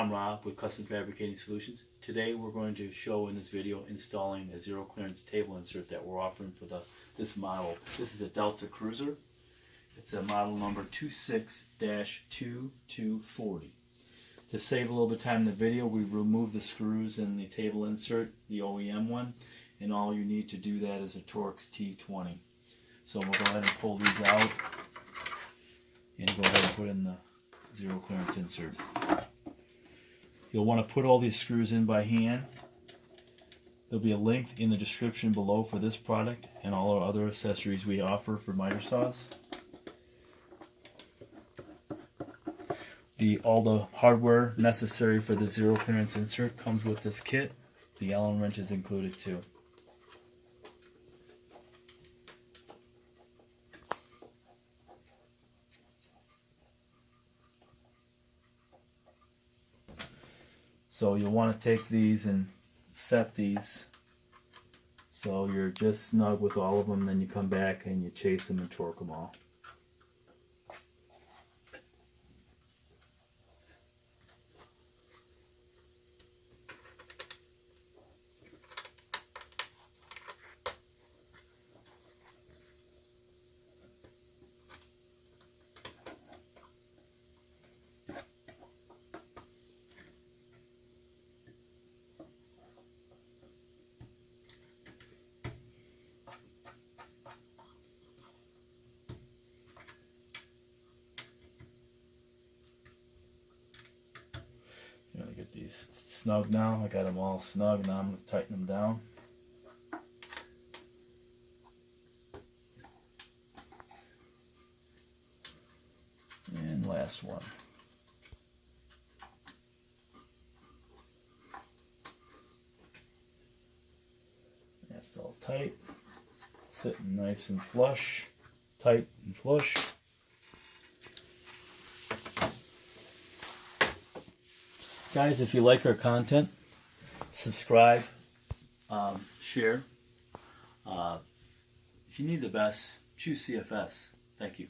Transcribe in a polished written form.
I'm Rob with Custom Fabricating Solutions. Today we're going to show in this video installing a zero clearance table insert that we're offering for this model. This is a Delta Cruzer. It's a model number 26-2240. To save a little bit of time in the video, we've removed the screws in the table insert, the OEM one, and all you need to do that is a Torx T20. So we'll go ahead and pull these out and go ahead and put in the zero clearance insert. You'll want to put all these screws in by hand. There'll be a link in the description below for this product and all our other accessories we offer for miter saws. All the hardware necessary for the zero clearance insert comes with this kit. The Allen wrench is included too. So you'll want to take these and set these so you're just snug with all of them, then you come back and you chase them and torque them all. I'm going to get these snug now. I got them all snug. Now I'm going to tighten them down. And last one. That's all tight. Sitting nice and flush. Tight and flush. Guys, if you like our content, subscribe, share. If you need the best, choose CFS. Thank you.